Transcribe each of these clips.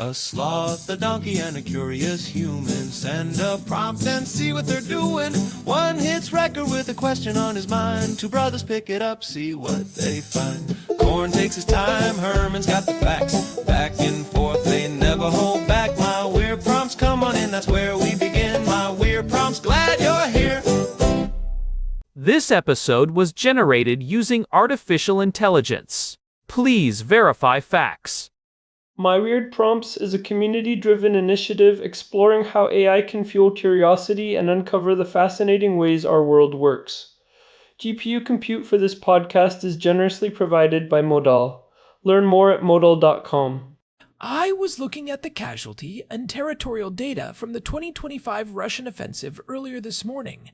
A sloth, a donkey, and a curious human. Send a prompt and see what they're doing. One hits record with a question on his mind. Two brothers pick it up, see what they find. Corn takes his time, Herman's got the facts. Back and forth, they never hold back. My weird prompts, come on in, that's where we begin. My weird prompts, glad you're here. This episode was generated using artificial intelligence. Please verify facts. My Weird Prompts is a community-driven initiative exploring how AI can fuel curiosity and uncover the fascinating ways our world works. GPU compute for this podcast is generously provided by Modal. Learn more at modal.com. I was looking at the casualty and territorial data from the 2025 Russian offensive earlier this morning,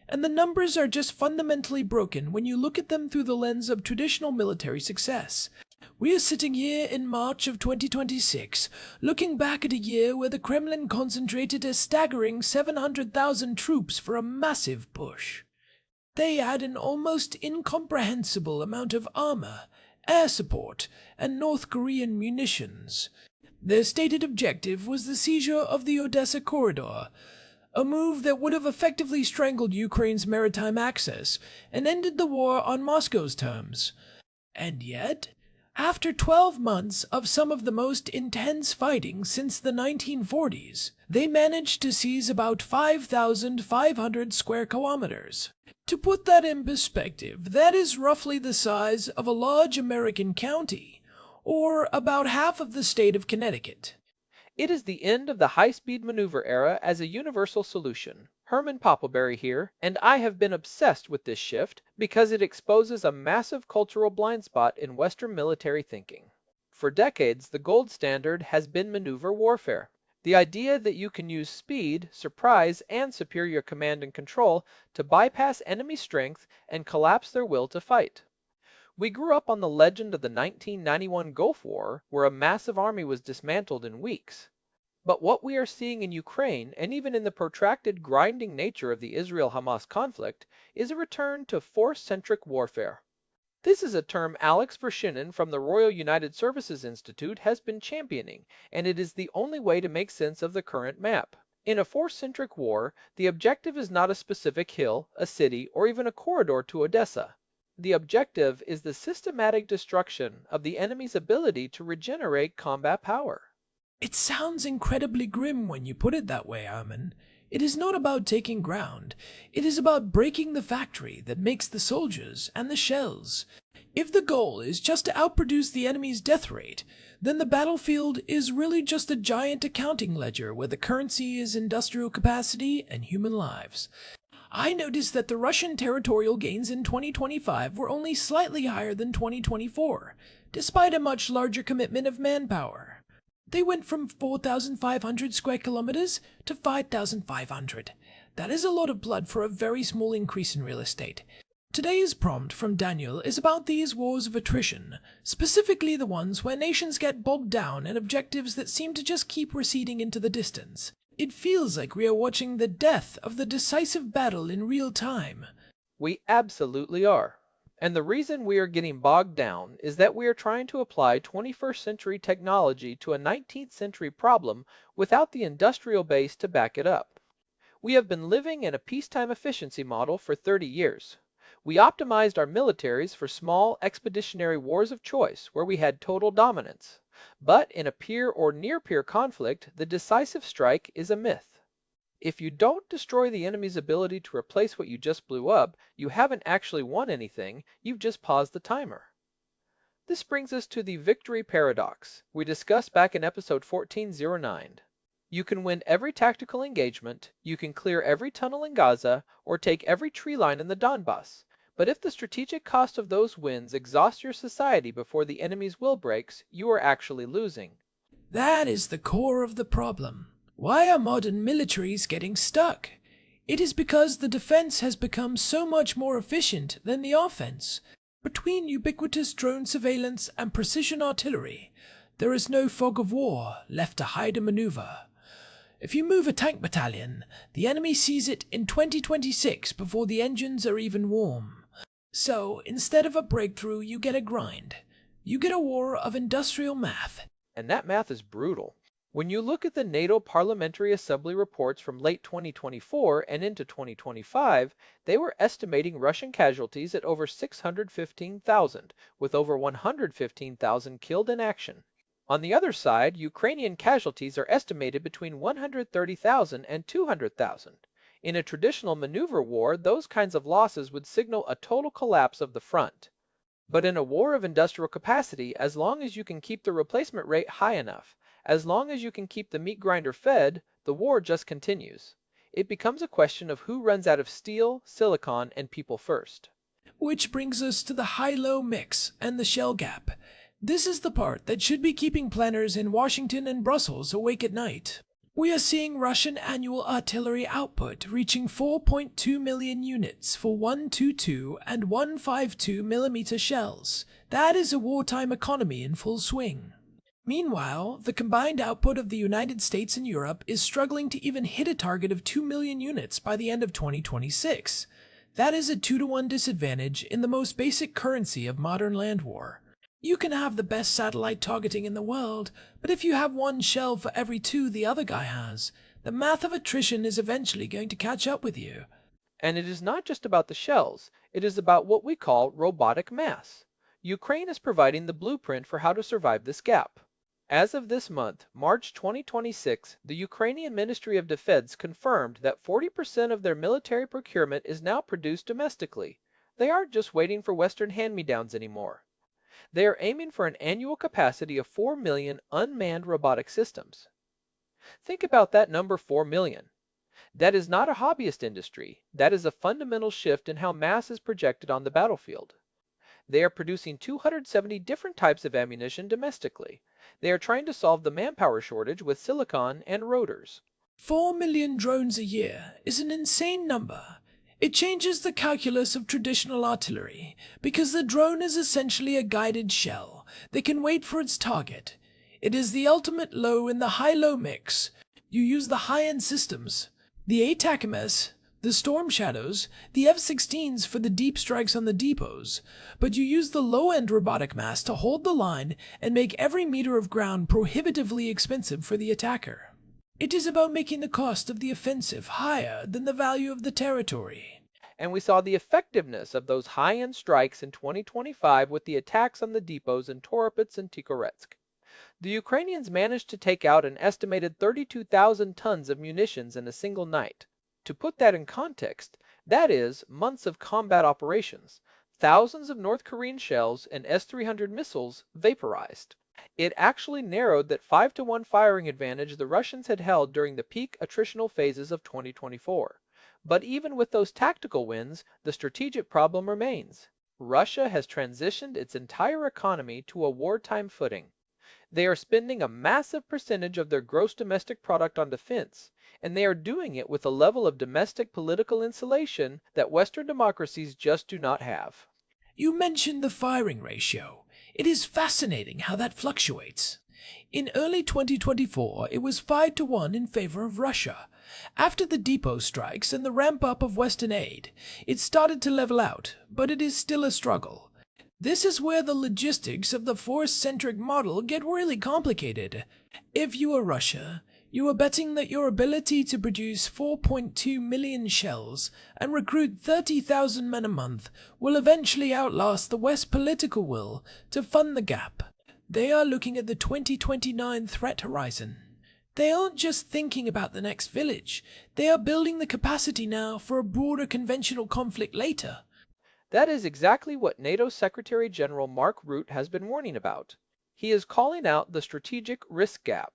and the numbers are just fundamentally broken when you look at them through the lens of traditional military success. We are sitting here in March of 2026, looking back at a year where the Kremlin concentrated a staggering 700,000 troops for a massive push. They had an almost incomprehensible amount of armor, air support, and North Korean munitions. Their stated objective was the seizure of the Odessa corridor, a move that would have effectively strangled Ukraine's maritime access and ended the war on Moscow's terms. And yet, after 12 months of some of the most intense fighting since the 1940s, they managed to seize about 5,500 square kilometers. To put that in perspective, that is roughly the size of a large American county, or about half of the state of Connecticut. It is the end of the high-speed maneuver era as a universal solution. Herman Poppleberry here, and I have been obsessed with this shift because it exposes a massive cultural blind spot in Western military thinking. For decades, the gold standard has been maneuver warfare. The idea that you can use speed, surprise, and superior command and control to bypass enemy strength and collapse their will to fight. We grew up on the legend of the 1991 Gulf War, where a massive army was dismantled in weeks. But what we are seeing in Ukraine, and even in the protracted grinding nature of the Israel-Hamas conflict, is a return to force-centric warfare. This is a term Alex Vershinin from the Royal United Services Institute has been championing, and it is the only way to make sense of the current map. In a force-centric war, the objective is not a specific hill, a city, or even a corridor to Odessa. The objective is the systematic destruction of the enemy's ability to regenerate combat power. It sounds incredibly grim when you put it that way, Herman. It is not about taking ground. It is about breaking the factory that makes the soldiers and the shells. If the goal is just to outproduce the enemy's death rate, then the battlefield is really just a giant accounting ledger where the currency is industrial capacity and human lives. I noticed that the Russian territorial gains in 2025 were only slightly higher than 2024, despite a much larger commitment of manpower. They went from 4,500 square kilometers to 5,500. That is a lot of blood for a very small increase in real estate. Today's prompt from Daniel is about these wars of attrition, specifically the ones where nations get bogged down in objectives that seem to just keep receding into the distance. It feels like we are watching the death of the decisive battle in real time. We absolutely are. And the reason we are getting bogged down is that we are trying to apply 21st century technology to a 19th century problem without the industrial base to back it up. We have been living in a peacetime efficiency model for 30 years. We optimized our militaries for small expeditionary wars of choice where we had total dominance. But in a peer or near-peer conflict, the decisive strike is a myth. If you don't destroy the enemy's ability to replace what you just blew up, you haven't actually won anything, you've just paused the timer. This brings us to the victory paradox we discussed back in episode 1409. You can win every tactical engagement, you can clear every tunnel in Gaza, or take every tree line in the Donbass. But if the strategic cost of those wins exhausts your society before the enemy's will breaks, you are actually losing. That is the core of the problem. Why are modern militaries getting stuck? It is because the defense has become so much more efficient than the offense. Between ubiquitous drone surveillance and precision artillery, there is no fog of war left to hide a maneuver. If you move a tank battalion, the enemy sees it in 2026 before the engines are even warm. So, instead of a breakthrough, you get a grind. You get a war of industrial math. And that math is brutal. When you look at the NATO Parliamentary Assembly reports from late 2024 and into 2025, they were estimating Russian casualties at over 615,000, with over 115,000 killed in action. On the other side, Ukrainian casualties are estimated between 130,000 and 200,000. In a traditional maneuver war, those kinds of losses would signal a total collapse of the front. But in a war of industrial capacity, as long as you can keep the replacement rate high enough, as long as you can keep the meat grinder fed, the war just continues. It becomes a question of who runs out of steel, silicon, and people first. Which brings us to the high-low mix and the shell gap. This is the part that should be keeping planners in Washington and Brussels awake at night. We are seeing Russian annual artillery output reaching 4.2 million units for 122 and 152 millimeter shells. That is a wartime economy in full swing. Meanwhile, the combined output of the United States and Europe is struggling to even hit a target of 2 million units by the end of 2026. That is a 2-to-1 disadvantage in the most basic currency of modern land war. You can have the best satellite targeting in the world, but if you have one shell for every 2 the other guy has, the math of attrition is eventually going to catch up with you. And it is not just about the shells, it is about what we call robotic mass. Ukraine is providing the blueprint for how to survive this gap. As of this month, March 2026, the Ukrainian Ministry of Defense confirmed that 40% of their military procurement is now produced domestically. They aren't just waiting for Western hand-me-downs anymore. They are aiming for an annual capacity of 4 million unmanned robotic systems. Think about that number 4 million. That is not a hobbyist industry. That is a fundamental shift in how mass is projected on the battlefield. They are producing 270 different types of ammunition domestically. They are trying to solve the manpower shortage with silicon and rotors. 4 million drones a year is an insane number. It changes the calculus of traditional artillery, because the drone is essentially a guided shell that can wait for its target. It is the ultimate low in the high-low mix. You use the high-end systems, the ATACMS, the Storm Shadows, the F-16s for the deep strikes on the depots, but you use the low-end robotic mass to hold the line and make every meter of ground prohibitively expensive for the attacker. It is about making the cost of the offensive higher than the value of the territory. And we saw the effectiveness of those high-end strikes in 2025 with the attacks on the depots in Toropets and Tikhoretsk. The Ukrainians managed to take out an estimated 32,000 tons of munitions in a single night. To put that in context, that is months of combat operations, thousands of North Korean shells and S-300 missiles vaporized. It actually narrowed that 5-to-1 firing advantage the Russians had held during the peak attritional phases of 2024. But even with those tactical wins, the strategic problem remains. Russia has transitioned its entire economy to a wartime footing. They are spending a massive percentage of their gross domestic product on defense, and they are doing it with a level of domestic political insulation that Western democracies just do not have. You mentioned the firing ratio. It is fascinating how that fluctuates. In early 2024, it was 5-to-1 in favor of Russia. After the depot strikes and the ramp-up of Western aid, it started to level out, but it is still a struggle. This is where the logistics of the force-centric model get really complicated. If you are Russia, you are betting that your ability to produce 4.2 million shells and recruit 30,000 men a month will eventually outlast the West's political will to fund the gap. They are looking at the 2029 threat horizon. They aren't just thinking about the next village. They are building the capacity now for a broader conventional conflict later. That is exactly what NATO Secretary General Mark Rutte has been warning about. He is calling out the strategic risk gap.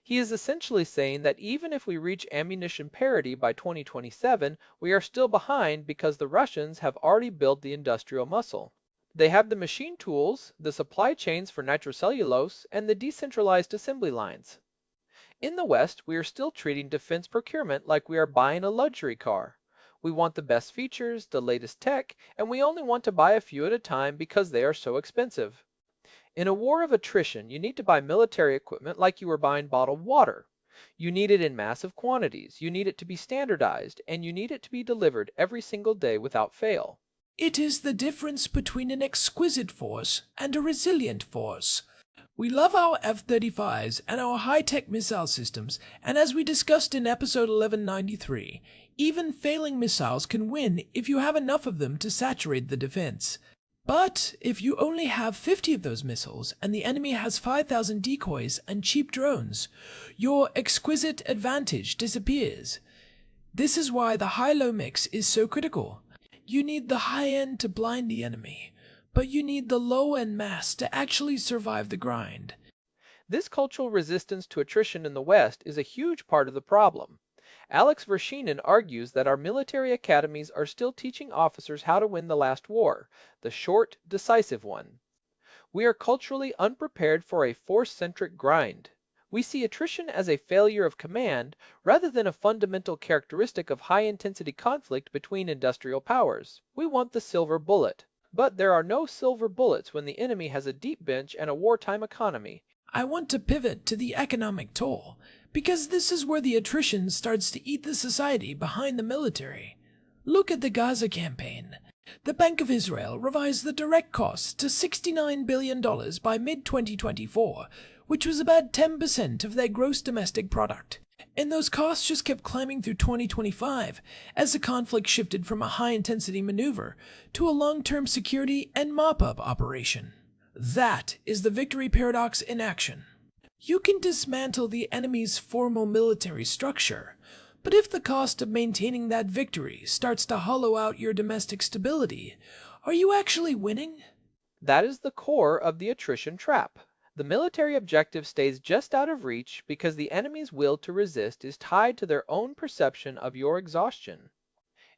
He is essentially saying that even if we reach ammunition parity by 2027, we are still behind because the Russians have already built the industrial muscle. They have the machine tools, the supply chains for nitrocellulose, and the decentralized assembly lines. In the West, we are still treating defense procurement like we are buying a luxury car. We want the best features, the latest tech, and we only want to buy a few at a time because they are so expensive. In a war of attrition, you need to buy military equipment like you were buying bottled water. You need it in massive quantities, you need it to be standardized, and you need it to be delivered every single day without fail. It is the difference between an exquisite force and a resilient force. We love our F-35s and our high-tech missile systems, and as we discussed in episode 1193, even failing missiles can win if you have enough of them to saturate the defense. But if you only have 50 of those missiles and the enemy has 5,000 decoys and cheap drones, your exquisite advantage disappears. This is why the high-low mix is so critical. You need the high end to blind the enemy, but you need the low-end mass to actually survive the grind. This cultural resistance to attrition in the West is a huge part of the problem. Alex Vershinin argues that our military academies are still teaching officers how to win the last war, the short, decisive one. We are culturally unprepared for a force-centric grind. We see attrition as a failure of command rather than a fundamental characteristic of high-intensity conflict between industrial powers. We want the silver bullet. But there are no silver bullets when the enemy has a deep bench and a wartime economy. I want to pivot to the economic toll, because this is where the attrition starts to eat the society behind the military. Look at the Gaza campaign. The Bank of Israel revised the direct costs to $69 billion by mid-2024, which was about 10% of their gross domestic product. And those costs just kept climbing through 2025 as the conflict shifted from a high-intensity maneuver to a long-term security and mop-up operation. That is the victory paradox in action. You can dismantle the enemy's formal military structure, but if the cost of maintaining that victory starts to hollow out your domestic stability, are you actually winning? That is the core of the attrition trap. The military objective stays just out of reach because the enemy's will to resist is tied to their own perception of your exhaustion.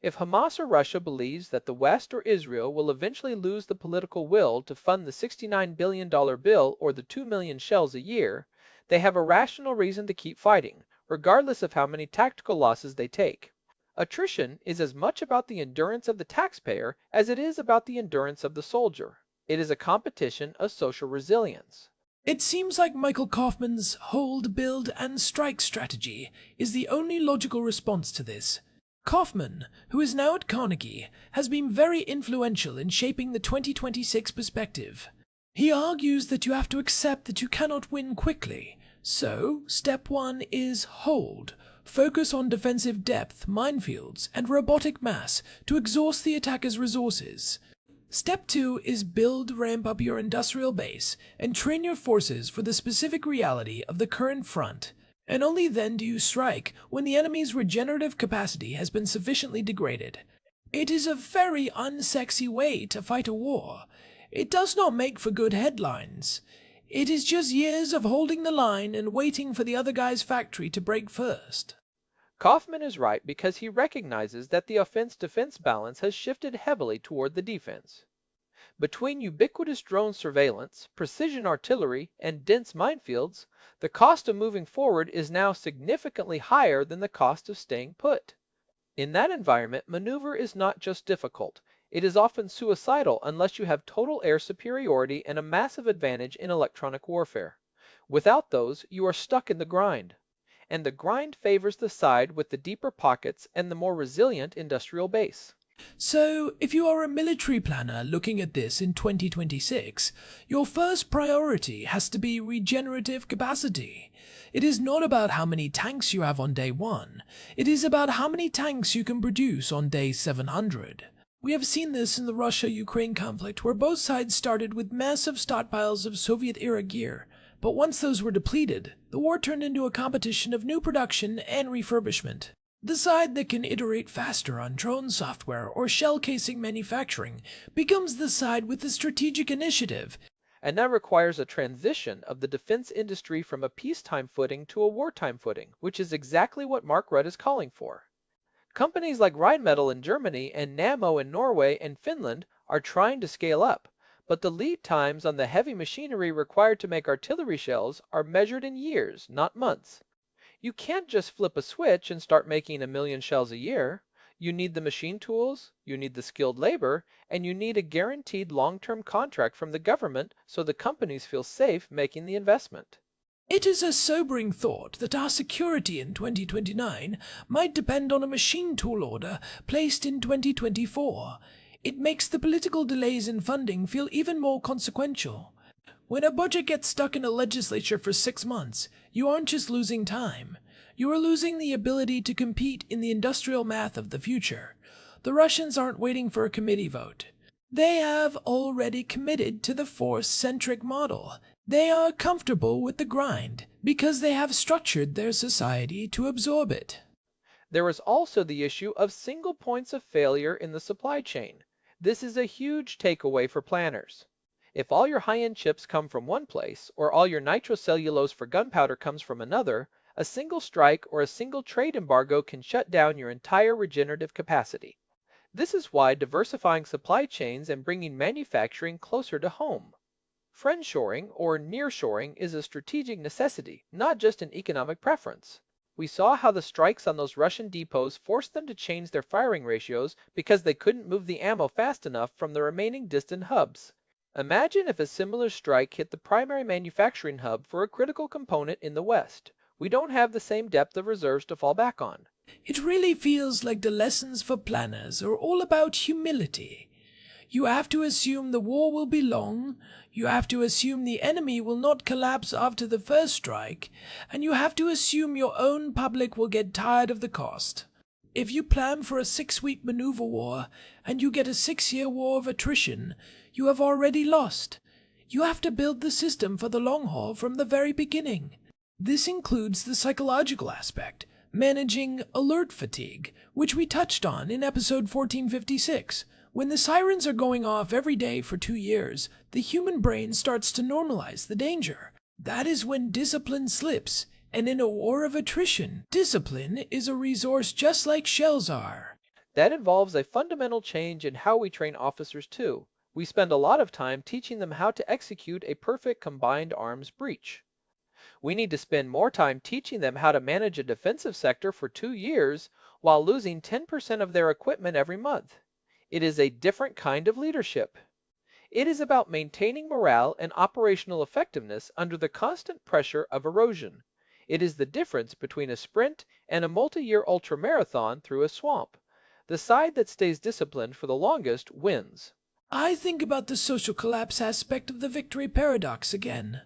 If Hamas or Russia believes that the West or Israel will eventually lose the political will to fund the $69 billion bill or the 2 million shells a year, they have a rational reason to keep fighting, regardless of how many tactical losses they take. Attrition is as much about the endurance of the taxpayer as it is about the endurance of the soldier. It is a competition of social resilience. It seems like Michael Kaufman's hold, build, and strike strategy is the only logical response to this. Kaufman, who is now at Carnegie, has been very influential in shaping the 2026 perspective. He argues that you have to accept that you cannot win quickly. So, step 1 is hold. Focus on defensive depth, minefields, and robotic mass to exhaust the attacker's resources. Step 2 is build, ramp up your industrial base, and train your forces for the specific reality of the current front. And only then do you strike when the enemy's regenerative capacity has been sufficiently degraded. It is a very unsexy way to fight a war. It does not make for good headlines. It is just years of holding the line and waiting for the other guy's factory to break first. Kaufman is right because he recognizes that the offense-defense balance has shifted heavily toward the defense. Between ubiquitous drone surveillance, precision artillery, and dense minefields, the cost of moving forward is now significantly higher than the cost of staying put. In that environment, maneuver is not just difficult, it is often suicidal unless you have total air superiority and a massive advantage in electronic warfare. Without those, you are stuck in the grind. And the grind favors the side with the deeper pockets and the more resilient industrial base. So, if you are a military planner looking at this in 2026, your first priority has to be regenerative capacity. It is not about how many tanks you have on day 1. It is about how many tanks you can produce on day 700. We have seen this in the Russia-Ukraine conflict, where both sides started with massive stockpiles of Soviet-era gear. But once those were depleted, the war turned into a competition of new production and refurbishment. The side that can iterate faster on drone software or shell casing manufacturing becomes the side with the strategic initiative. And that requires a transition of the defense industry from a peacetime footing to a wartime footing, which is exactly what Mark Rudd is calling for. Companies like Rheinmetall in Germany and Nammo in Norway and Finland are trying to scale up, but the lead times on the heavy machinery required to make artillery shells are measured in years, not months. You can't just flip a switch and start making 1 million shells a year. You need the machine tools, you need the skilled labor, and you need a guaranteed long-term contract from the government so the companies feel safe making the investment. It is a sobering thought that our security in 2029 might depend on a machine tool order placed in 2024. It makes the political delays in funding feel even more consequential. When a budget gets stuck in a legislature for 6 months, you aren't just losing time. You are losing the ability to compete in the industrial math of the future. The Russians aren't waiting for a committee vote. They have already committed to the force-centric model. They are comfortable with the grind because they have structured their society to absorb it. There is also the issue of single points of failure in the supply chain. This is a huge takeaway for planners. If all your high-end chips come from one place, or all your nitrocellulose for gunpowder comes from another, a single strike or a single trade embargo can shut down your entire regenerative capacity. This is why diversifying supply chains and bringing manufacturing closer to home. Friendshoring or nearshoring is a strategic necessity, not just an economic preference. We saw how the strikes on those Russian depots forced them to change their firing ratios because they couldn't move the ammo fast enough from the remaining distant hubs. Imagine if a similar strike hit the primary manufacturing hub for a critical component in the West. We don't have the same depth of reserves to fall back on. It really feels like the lessons for planners are all about humility. You have to assume the war will be long, you have to assume the enemy will not collapse after the first strike, and you have to assume your own public will get tired of the cost. If you plan for a 6-week maneuver war, and you get a 6-year war of attrition, you have already lost. You have to build the system for the long haul from the very beginning. This includes the psychological aspect, managing alert fatigue, which we touched on in episode 1456. When the sirens are going off every day for 2 years, the human brain starts to normalize the danger. That is when discipline slips, and in a war of attrition, discipline is a resource just like shells are. That involves a fundamental change in how we train officers too. We spend a lot of time teaching them how to execute a perfect combined arms breach. We need to spend more time teaching them how to manage a defensive sector for 2 years while losing 10% of their equipment every month. It is a different kind of leadership. It is about maintaining morale and operational effectiveness under the constant pressure of erosion. It is the difference between a sprint and a multi-year ultramarathon through a swamp. The side that stays disciplined for the longest wins. I think about the social collapse aspect of the victory paradox again.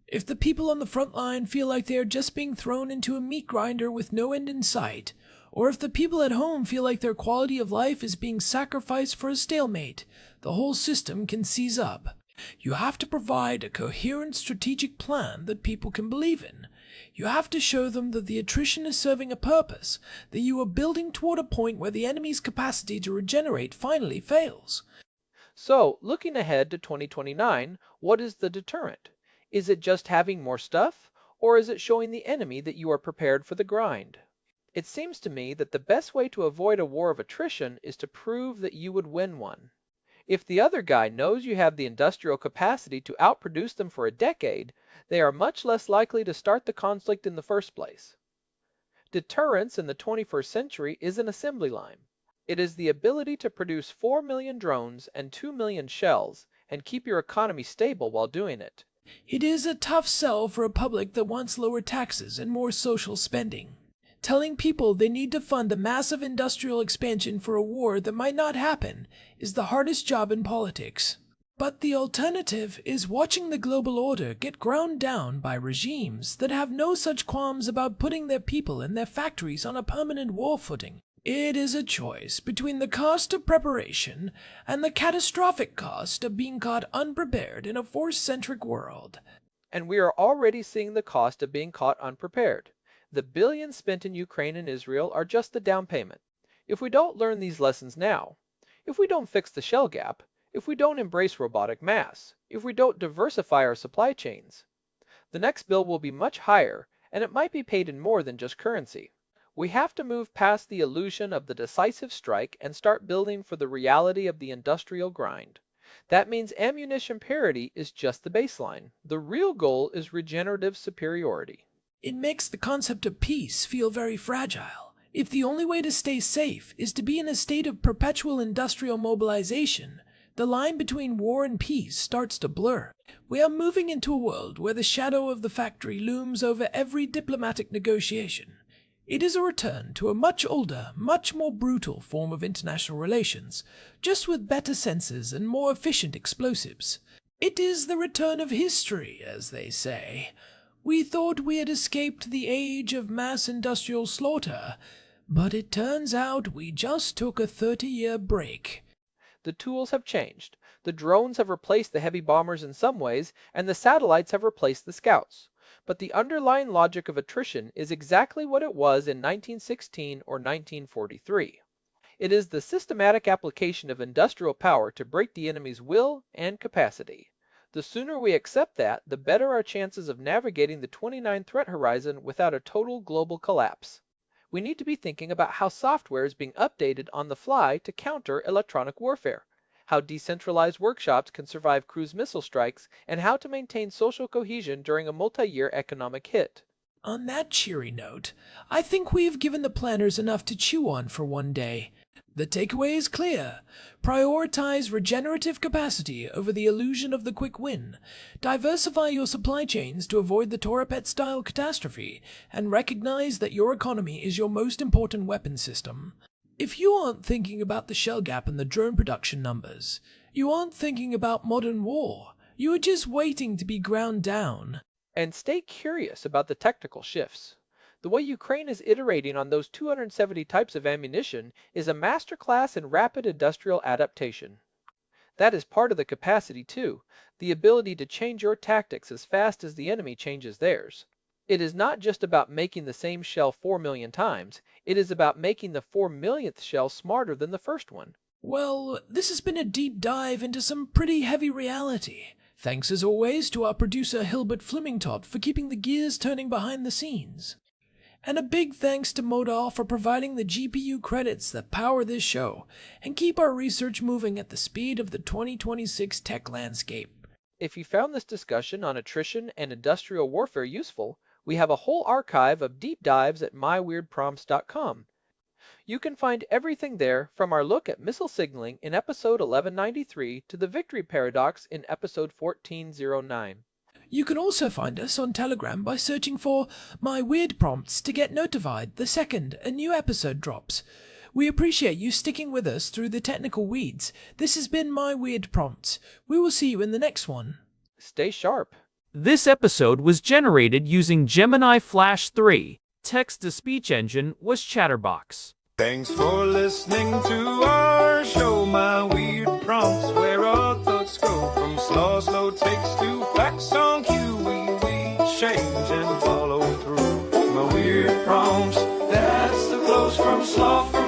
If the people on the front line feel like they are just being thrown into a meat grinder with no end in sight, or if the people at home feel like their quality of life is being sacrificed for a stalemate, the whole system can seize up. You have to provide a coherent strategic plan that people can believe in. You have to show them that the attrition is serving a purpose, that you are building toward a point where the enemy's capacity to regenerate finally fails. So, looking ahead to 2029, what is the deterrent? Is it just having more stuff, or is it showing the enemy that you are prepared for the grind? It seems to me that the best way to avoid a war of attrition is to prove that you would win one. If the other guy knows you have the industrial capacity to outproduce them for a decade, they are much less likely to start the conflict in the first place. Deterrence in the 21st century is an assembly line. It is the ability to produce 4 million drones and 2 million shells and keep your economy stable while doing it. It is a tough sell for a public that wants lower taxes and more social spending. Telling people they need to fund a massive industrial expansion for a war that might not happen is the hardest job in politics. But the alternative is watching the global order get ground down by regimes that have no such qualms about putting their people and their factories on a permanent war footing. It is a choice between the cost of preparation and the catastrophic cost of being caught unprepared in a force-centric world. And we are already seeing the cost of being caught unprepared. The billions spent in Ukraine and Israel are just the down payment. If we don't learn these lessons now, if we don't fix the shell gap, if we don't embrace robotic mass, if we don't diversify our supply chains, the next bill will be much higher, and it might be paid in more than just currency. We have to move past the illusion of the decisive strike and start building for the reality of the industrial grind. That means ammunition parity is just the baseline. The real goal is regenerative superiority. It makes the concept of peace feel very fragile. If the only way to stay safe is to be in a state of perpetual industrial mobilization, the line between war and peace starts to blur. We are moving into a world where the shadow of the factory looms over every diplomatic negotiation. It is a return to a much older, much more brutal form of international relations, just with better sensors and more efficient explosives. It is the return of history, as they say. We thought we had escaped the age of mass industrial slaughter, but it turns out we just took a 30-year break. The tools have changed. The drones have replaced the heavy bombers in some ways, and the satellites have replaced the scouts. But the underlying logic of attrition is exactly what it was in 1916 or 1943. It is the systematic application of industrial power to break the enemy's will and capacity. The sooner we accept that, the better our chances of navigating the 29 threat horizon without a total global collapse. We need to be thinking about how software is being updated on the fly to counter electronic warfare, how decentralized workshops can survive cruise missile strikes, and how to maintain social cohesion during a multi-year economic hit. On that cheery note, I think we have given the planners enough to chew on for one day. The takeaway is clear. Prioritize regenerative capacity over the illusion of the quick win. Diversify your supply chains to avoid the Torapet-style catastrophe, and recognize that your economy is your most important weapon system. If you aren't thinking about the shell gap and the drone production numbers, you aren't thinking about modern war. You are just waiting to be ground down. And stay curious about the technical shifts. The way Ukraine is iterating on those 270 types of ammunition is a masterclass in rapid industrial adaptation. That is part of the capacity too, the ability to change your tactics as fast as the enemy changes theirs. It is not just about making the same shell 4 million times, it is about making the 4 millionth shell smarter than the first one. Well, this has been a deep dive into some pretty heavy reality. Thanks as always to our producer Hilbert Flemingtot for keeping the gears turning behind the scenes. And a big thanks to Modal for providing the GPU credits that power this show and keep our research moving at the speed of the 2026 tech landscape. If you found this discussion on attrition and industrial warfare useful, we have a whole archive of deep dives at myweirdprompts.com. You can find everything there, from our look at missile signaling in episode 1193 to the victory paradox in episode 1409. You can also find us on Telegram by searching for My Weird Prompts to get notified the second a new episode drops. We appreciate you sticking with us through the technical weeds. This has been My Weird Prompts. We will see you in the next one. Stay sharp. This episode was generated using Gemini Flash 3. Text-to-speech engine was Chatterbox. Thanks for listening to our show, My Weird Prompts, where our thoughts go from slow takes to facts on cue. We change and follow through. My Weird Prompts, that's the close from sloth.